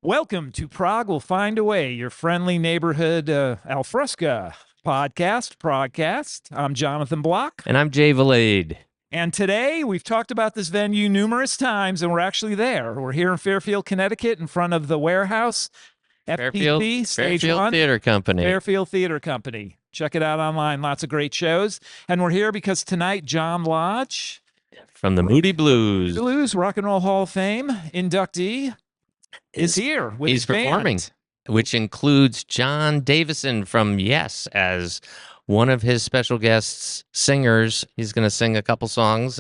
Welcome to Prog Will Find a Way, your friendly neighborhood alfresca progcast. I'm Jonathan Block. And I'm Jay Valade. And today we've talked about this venue numerous times, and we're actually there. We're here in Fairfield, Connecticut, in front of the warehouse. FTC, Stage Fairfield 1. Theatre Company. Fairfield Theatre Company. Check it out online. Lots of great shows. And we're here because tonight, John Lodge, from the Moody Blues, Rock and Roll Hall of Fame inductee, is here with his performing, band, which includes John Davison from Yes as one of his special guests singers. He's going to sing a couple songs.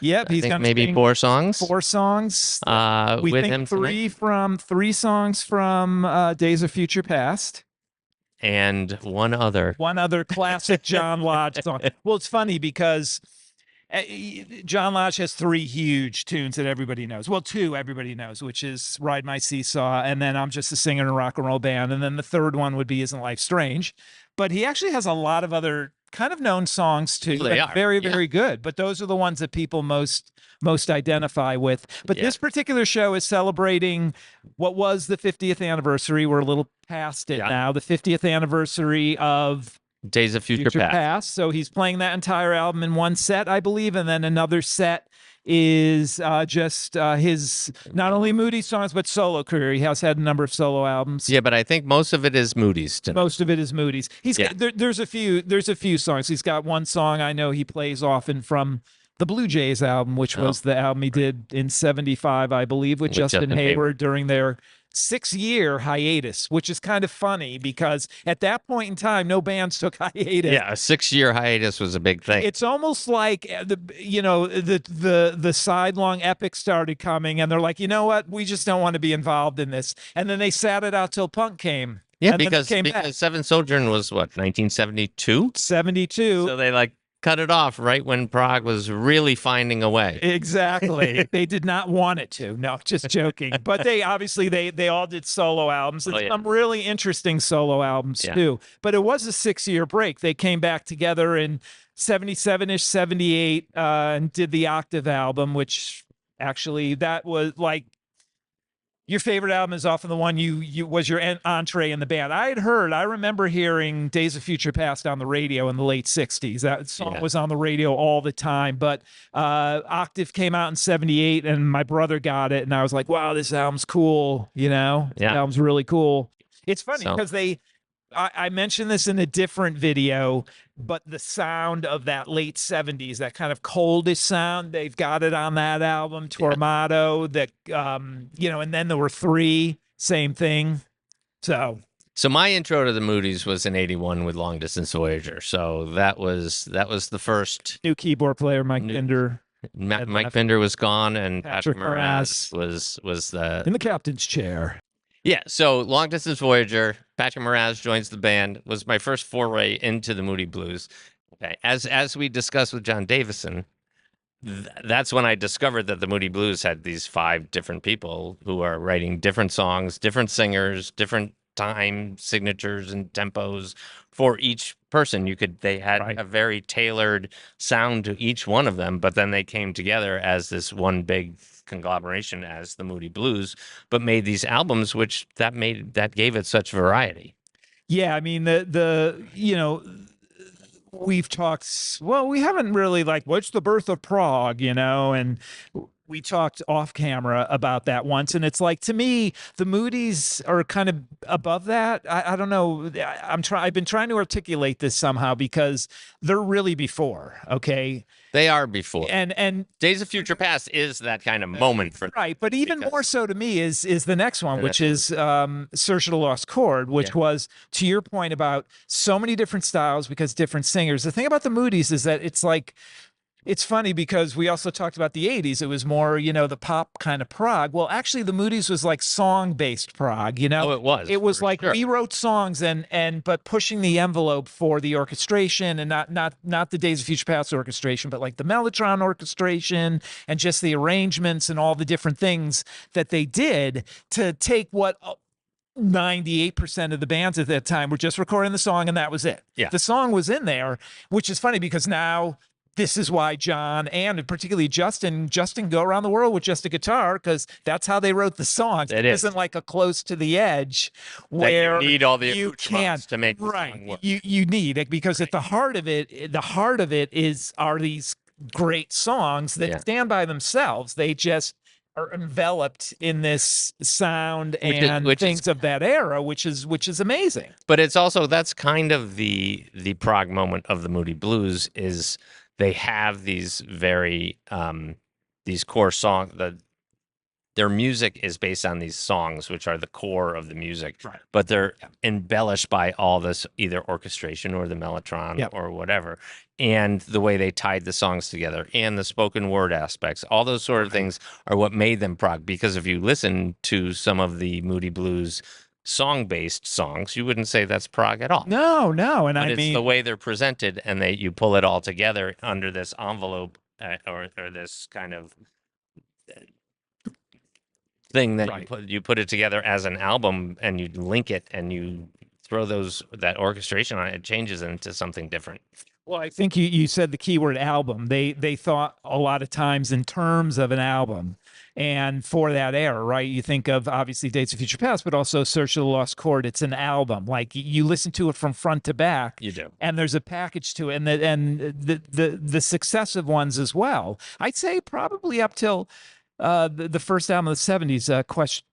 Yep, he's going to maybe four songs. We with think him three songs from Days of Future Past, and one other classic John Lodge song. Well, it's funny because John Lodge has three huge tunes that everybody knows. Well, two everybody knows, which is Ride My Seesaw, and then I'm Just a Singer in a Rock and Roll Band, and then the third one would be Isn't Life Strange. But he actually has a lot of other kind of known songs too. They are very, very good. But those are the ones that people most identify with. But this particular show is celebrating what was the 50th anniversary. We're a little past it now. The 50th anniversary of Days of Future Past. So he's playing that entire album in one set, I believe, and then another set is just his not only Moody songs but solo career. He has had a number of solo albums. Yeah, but I think most of it is Moody's. Most of it is Moody's. There's a few songs. He's got one song I know he plays often from the Blue Jays album, which was the album he did in '75, I believe, with Justin Hayward during their 6-year hiatus, which is kind of funny because at that point in time, no bands took hiatus. Yeah, a 6-year hiatus was a big thing. It's almost like the sidelong epic started coming, and they're like, you know what, we just don't want to be involved in this, and then they sat it out till punk came. Yeah, because Seventh Sojourn was what, 1972? 72. So they cut it off right when Prog was really finding a way. Exactly. They did not want it to. No, just joking. But they obviously they all did solo albums and some really interesting solo albums too. But it was a 6-year break. They came back together in 77-ish, 78, and did the Octave album, which actually that was like your favorite album is often the one you was your entree in the band. I remember hearing Days of Future Past on the radio in the late 60s. That song was on the radio all the time, but Octave came out in 78 and my brother got it and I was like, wow, this album's cool. This album's really cool. It's funny because I mentioned this in a different video, but the sound of that late 70s, that kind of coldish sound, they've got it on that album, Tormato, that, and then there were three, same thing. So my intro to the Moody's was in '81 with Long Distance Voyager. So that was the first new keyboard player, Mike Pinder. Mike Pinder was gone, and Patrick Moraz was in the captain's chair. Yeah, so Long Distance Voyager, Patrick Moraz joins the band, was my first foray into the Moody Blues. Okay, as we discussed with John Davison, that's when I discovered that the Moody Blues had these 5 different people who are writing different songs, different singers, different time signatures and tempos for each person. They had a very tailored sound to each one of them, but then they came together as this one big conglomeration as the Moody Blues, but made these albums that gave it such variety. Yeah, I mean we've talked, we haven't really what's the birth of Prog, and we talked off camera about that once, and it's like, to me, the Moody's are kind of above that. I don't know. I've been trying to articulate this somehow because they're really before. Okay, they are before, and Days of Future Past is that kind of moment for them. But even more so to me is the next one, which is Search of the Lost Chord, which was, to your point about so many different styles because different singers. The thing about the Moody's is that it's funny because we also talked about the 80s. It was more, the pop kind of prog. Well, actually, the Moody's was like song-based prog, Oh, it was. It was like we wrote songs but pushing the envelope for the orchestration, and not the Days of Future Past orchestration, but like the Mellotron orchestration and just the arrangements and all the different things that they did to take what 98% of the bands at that time were just recording the song and that was it. Yeah. The song was in there, which is funny because now this is why John and particularly Justin go around the world with just a guitar, because that's how they wrote the songs. It isn't like a Close to the Edge where you need all the you accoutrements to make the song work. You need it, because at the heart of it are these great songs that stand by themselves. They just are enveloped in this sound and things of that era, which is amazing. But it's also, that's kind of the Prog moment of the Moody Blues, is they have these very these core songs. Their music is based on these songs, which are the core of the music, right. But they're embellished by all this, either orchestration or the mellotron or whatever, and the way they tied the songs together and the spoken word aspects. All those sort of things are what made them Prog. Because if you listen to some of the Moody Blues song-based songs, you wouldn't say that's Prog at all. No, and but it's the way they're presented, and you pull it all together under this envelope or this kind of thing that you put it together as an album, and you link it and you throw that orchestration on it. It changes into something different. Well, I think you said the keyword album. They thought a lot of times in terms of an album, and for that era, right? You think of obviously Days of Future Past, but also Search of the Lost Chord. It's an album. Like you listen to it from front to back. You do, and there's a package to it, and the successive ones as well. I'd say probably up till the first album of the 70s,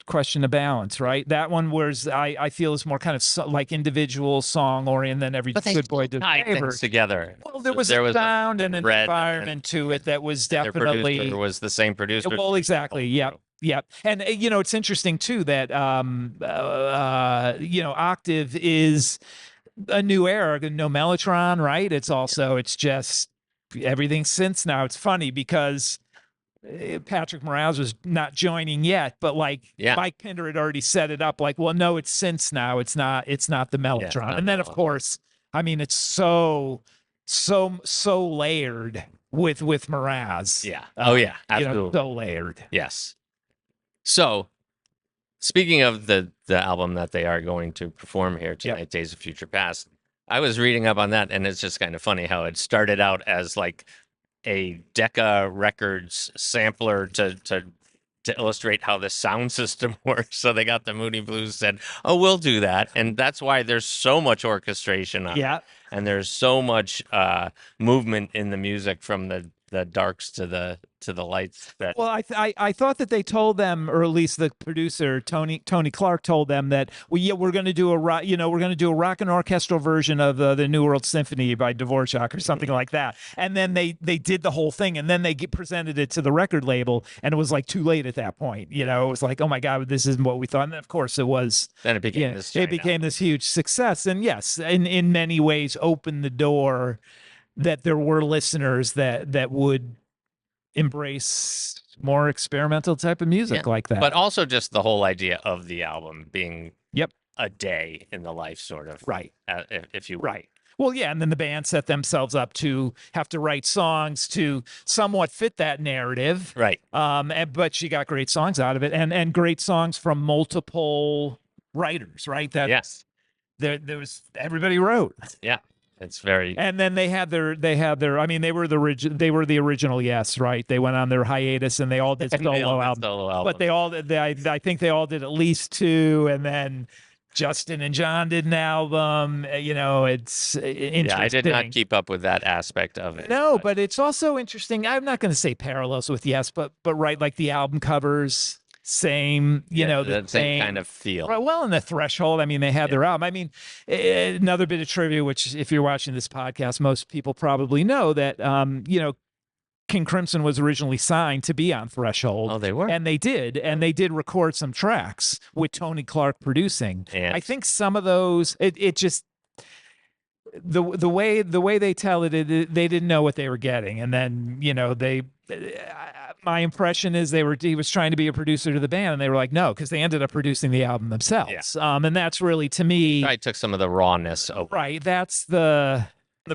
Question of Balance, right? That one was, I feel, is more kind of like individual song oriented than Every Good Boy Did things together. Well, there was a sound and an environment to it that was definitely... Their producer was the same producer. Well, exactly, Yep. And, it's interesting, too, that, Octave is a new era, no mellotron, right? It's also, it's just everything since now. It's funny because... Patrick Moraz was not joining yet, but Mike Pinder had already set it up. Like, well, no, it's synths now. It's not the mellotron. And then, of course, I mean, it's so layered with Moraz. Yeah. Oh yeah. Absolutely. So layered. Yes. So, speaking of the album that they are going to perform here tonight, Days of Future Past, I was reading up on that, and it's just kind of funny how it started out as like a Decca Records sampler to illustrate how the sound system works. So they got the Moody Blues, said, "Oh, we'll do that," and that's why there's so much orchestration on it, and there's so much movement in the music from the darks to the lights. Well, I thought that they told them, or at least the producer Tony Clark told them that we're going to do a rock and orchestral version of the New World Symphony by Dvorak or something like that. And then they did the whole thing, and then they presented it to the record label, and it was like too late at that point. It was like, oh my God, this isn't what we thought. And then, of course it was. Then it became this huge success, and yes, in many ways opened the door that there were listeners that would embrace more experimental type of music like that. But also just the whole idea of the album being a day in the life, sort of. Right. If you... Right. Well, yeah, and then the band set themselves up to have to write songs to somewhat fit that narrative. Right. But she got great songs out of it, and great songs from multiple writers, right? There was, everybody wrote. Yeah. It's very, and then they had their. I mean, they were the original. Yes, right. They went on their hiatus and they all did solo albums. But I think they all did at least two, and then Justin and John did an album. It's interesting. Yeah, I did not keep up with that aspect of it. No, but it's also interesting. I'm not going to say parallels with but right, like the album covers. Same, the same kind of feel. Right, well, in the Threshold, I mean, they had their album. I mean, another bit of trivia, which if you're watching this podcast, most people probably know that, King Crimson was originally signed to be on Threshold. Oh, they were? And they did record some tracks with Tony Clark producing. And I think some of those, it just... The way they tell it, they didn't know what they were getting, and then my impression is he was trying to be a producer to the band, and they were like, no, because they ended up producing the album themselves. Yeah. And that's really, to me, I took some of the rawness over. Right, that's the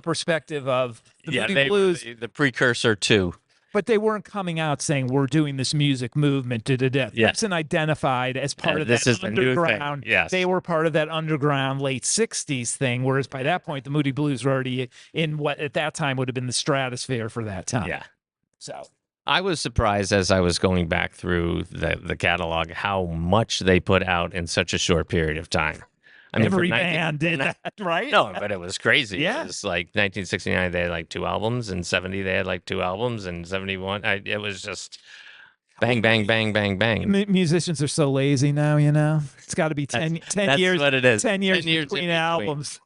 perspective of the Moody Blues. The precursor to But they weren't coming out saying we're doing this music movement. Gibson identified as part of this that is the new underground. thing. Yes, they were part of that underground late '60s thing. Whereas by that point, the Moody Blues were already in what at that time would have been the stratosphere for that time. Yeah. So I was surprised as I was going back through the catalog how much they put out in such a short period of time. I mean, every band did that, right? No, but it was crazy. Yeah. It was like 1969, they had like 2 albums, and 70, they had like 2 albums, and 71, it was just bang, bang, bang, bang, bang. Musicians are so lazy now, It's got to be 10 that's years. What it is. 10 years, 10 years between albums.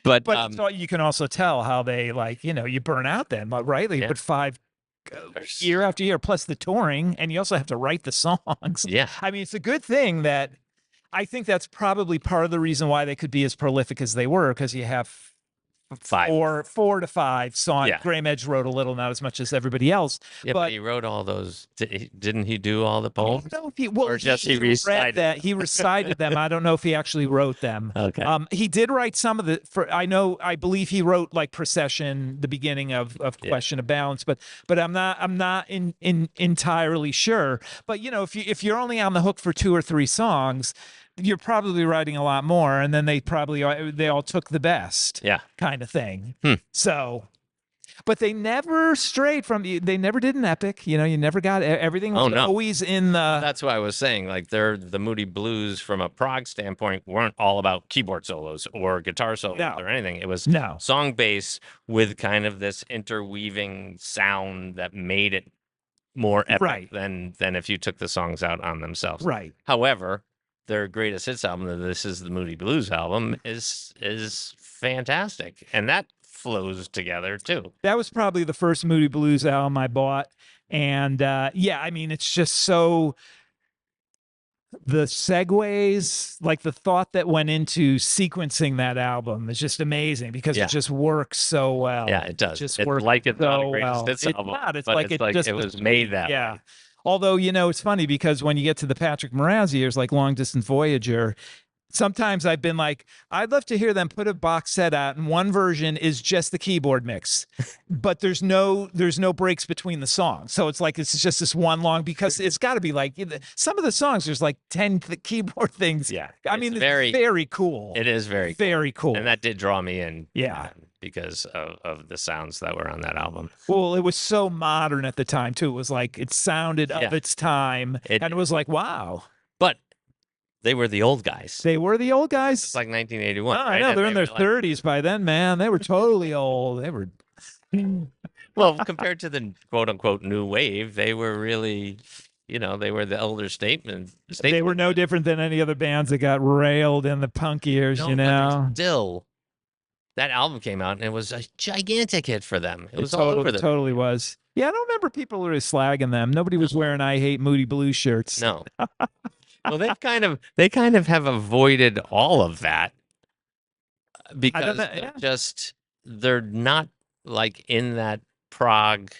But so you can also tell how they you burn out then, right? Like, put 5 year after year, plus the touring, and you also have to write the songs. Yeah. I mean, it's a good thing that I think that's probably part of the reason why they could be as prolific as they were, because you have 4 to 5 songs. Yeah. Graham Edge wrote a little, not as much as everybody else. Yeah, but he wrote all those. Didn't he do all the poems? I don't know if he, or just he recited that. He recited them. I don't know if he actually wrote them. Okay. He did write some of the. I believe he wrote like Procession, the beginning of Question of Balance, but I'm not entirely sure. But if you're only on the hook for 2 or 3 songs, you're probably writing a lot more, and then they all took the best, kind of thing. So, but they never strayed from they never did an epic. You never got everything was always in the. That's why I was saying, like, the Moody Blues from a Prog standpoint weren't all about keyboard solos or guitar solos or anything. It was song bass with kind of this interweaving sound that made it more epic than if you took the songs out on themselves. Right. However, their greatest hits album, This Is the Moody Blues album, is fantastic, and that flows together too. That was probably the first Moody Blues album I bought, and I mean, it's just so the segues, like the thought that went into sequencing that album is just amazing because it just works so well. Yeah, it does. It's like it's not a greatest greatest hits album. It's like it was made that way. Although, it's funny because when you get to the Patrick Moraz years, like Long Distance Voyager, sometimes I've been like, I'd love to hear them put a box set out, and one version is just the keyboard mix, but there's no breaks between the songs. So it's like, it's just this one long, because it's got to be like some of the songs, there's like 10 keyboard things. Yeah. I mean, it's very cool. It is very cool. And that did draw me in. Yeah. Because of the sounds that were on that album. Well, it was so modern at the time too. It was like, it sounded of its time, and it was like, wow. But they were the old guys. They were the old guys. It's like 1981. Oh, I know. They're in their 30s by then, man. They were totally old. They were. Well, compared to the quote unquote new wave, they were really, they were the elder statesmen. They were no different than any other bands that got railed in the punk years, But still, that album came out and it was a gigantic hit for them. It was all over them. Totally was. Yeah, I don't remember people really slagging them. Nobody was wearing "I Hate Moody Blues" shirts. No. Well, they kind of have avoided all of that because they're not like in that Prog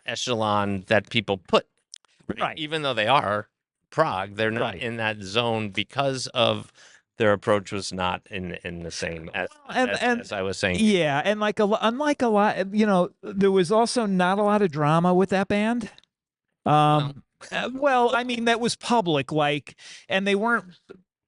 echelon that people put. Right. Even though they are Prog, they're not in that zone because of their approach was not in the same as I was saying. Yeah, and unlike a lot, there was also not a lot of drama with that band. Well, I mean, that was public, and they weren't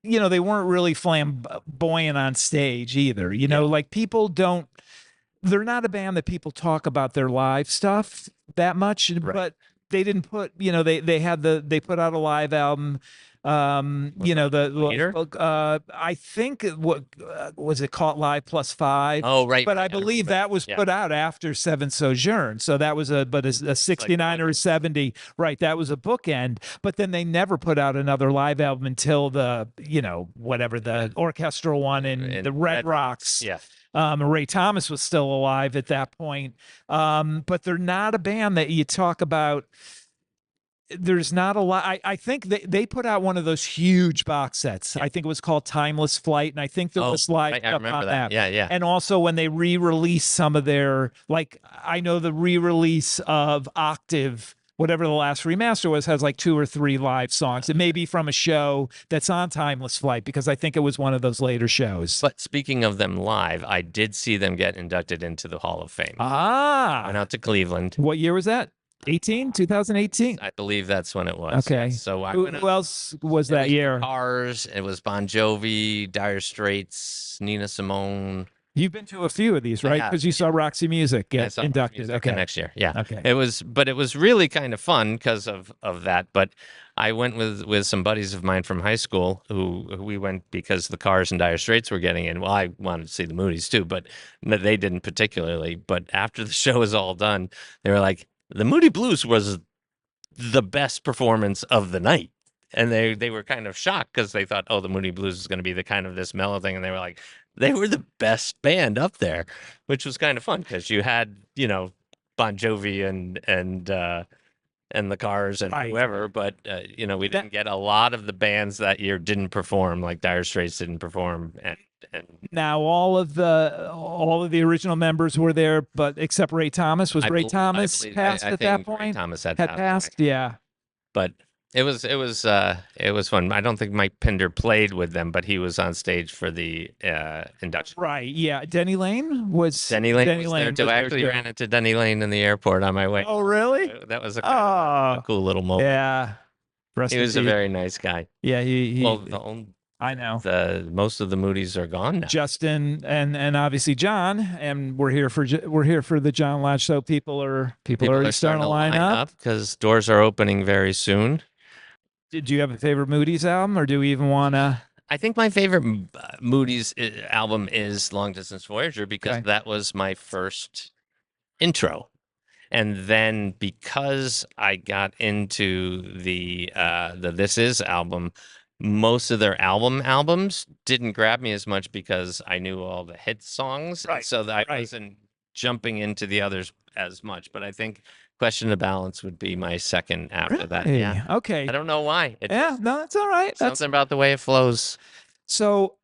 really flamboyant on stage either. Like people they're not a band that people talk about their live stuff that much, but they didn't put, they put out a live album. I think what was it called, Live Plus 5? Oh, right. But I believe that was put out after Seven Sojourn. So that was a 69 or a 70. Right. That was a bookend. But then they never put out another live album until the orchestral one in the Red Rocks. Yeah. Ray Thomas was still alive at that point. But they're not a band that you talk about. There's not a lot. I think they put out one of those huge box sets. I think it was called Timeless Flight, and I think there was live stuff on that. Yeah. And also when they re-released some of their, I know the re-release of Octave whatever the last remaster was has like 2 or 3 live songs. It may be from a show that's on Timeless Flight, because I think it was one of those later shows. But speaking of them live, I did see them get inducted into the Hall of Fame. Went out to Cleveland. What year was that? 2018? I believe that's when it was. Okay. So who else was that year? Cars. It was Bon Jovi, Dire Straits, Nina Simone. You've been to a few of these, right? Because you saw Roxy Music get inducted. Okay. Next year. Yeah. Okay. It was really kind of fun because of that. But I went with some buddies of mine from high school who we went because the Cars and Dire Straits were getting in. Well, I wanted to see the Moody's too, but they didn't particularly. But after the show was all done, they were like, the Moody Blues was the best performance of the night. And they were kind of shocked because they thought, oh, the Moody Blues is going to be the kind of this mellow thing. And they were like, they were the best band up there, which was kind of fun because you had, Bon Jovi and the Cars and whoever, but we didn't get a lot of the bands that year didn't perform, like Dire Straits didn't perform, and now all of the original members were there, but except Ray Thomas. Was Ray Thomas passed at that point? Ray Thomas had passed, yeah. But it was fun. I don't think Mike Pinder played with them, but he was on stage for the induction. Right, yeah. Denny Lane was there too. I actually ran into Denny Lane in the airport on my way. Oh, really? That was a cool little moment. Yeah. He was a very nice guy. Yeah, I know. Most of the Moody's are gone now. Justin and obviously John, and we're here for the John Lodge. So people are starting to line up because doors are opening very soon. Did you have a favorite Moody's album, or do we even want to? I think my favorite Moody's album is Long Distance Voyager because that was my first intro. And then because I got into the This Is album, most of their albums didn't grab me as much because I knew all the hit songs. Right. So that I wasn't jumping into the others as much. But I think Question of Balance would be my second after that. Yeah. Okay. I don't know why. No, that's all right. Something about the way it flows. So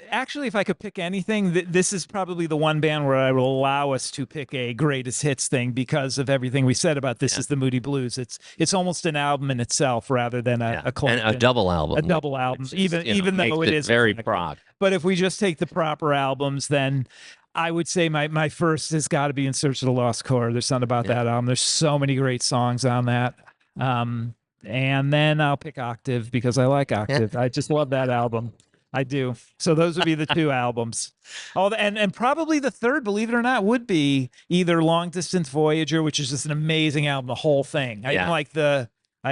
actually, if I could pick anything, this is probably the one band where I will allow us to pick a greatest hits thing because of everything we said about this is the Moody Blues. It's almost an album in itself rather than a collection. And a double album. A double album, even though it is very Prog. But if we just take the proper albums, then I would say my first has got to be In Search of the Lost Chord. There's something about that album. There's so many great songs on that. And then I'll pick Octave because I like Octave. I just love that album. I do. So those would be the 2 albums. And probably the third, believe it or not, would be either Long Distance Voyager, which is just an amazing album, the whole thing. I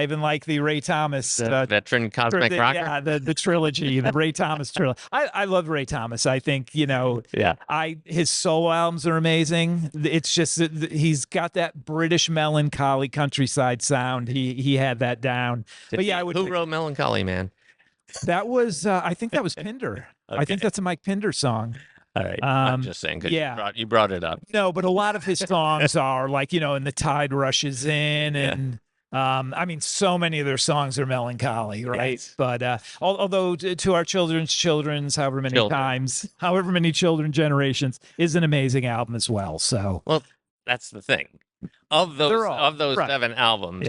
even like the Ray Thomas Veteran Cosmic Rocker. Yeah, the trilogy, the Ray Thomas trilogy. I love Ray Thomas. I think his solo albums are amazing. It's just he's got that British melancholy countryside sound. He had that down. Who wrote Melancholy Man? That was I think that was Pinder. Okay. I think that's a Mike Pinder song. All right. I'm just saying because you brought it up. No, but a lot of his songs are like, and the tide rushes in and I mean, so many of their songs are melancholy, right? Yes. But although to our children's, however many children generations, is an amazing album as well. So, well, that's the thing. Of those 7 albums,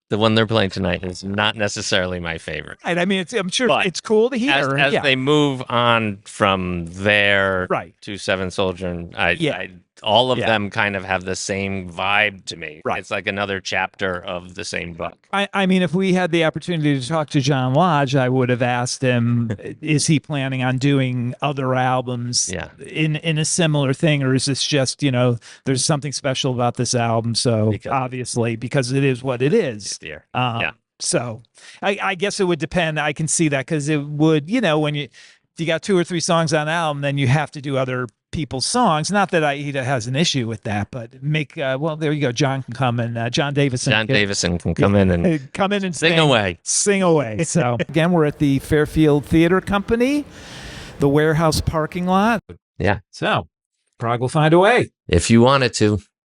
the one they're playing tonight is not necessarily my favorite. Right. I mean, I'm sure it's cool to hear. As they move on from there to Seven Soldier, and all of them kind of have the same vibe to me. Right. It's like another chapter of the same book. I mean, if we had the opportunity to talk to John Lodge, I would have asked him, is he planning on doing other albums in a similar thing? Or is this just, there's something special about this album? So obviously, because it is what it is. So I guess it would depend. I can see that because it would, when you got 2 or 3 songs on an album, then you have to do other people's songs. Not that he has an issue with that, but there you go. John can come and John Davison. Davison can come in and sing away. Sing away. So again, we're at the Fairfield Theatre Company, the warehouse parking lot. Yeah. So Prog will find a way. If you want it to.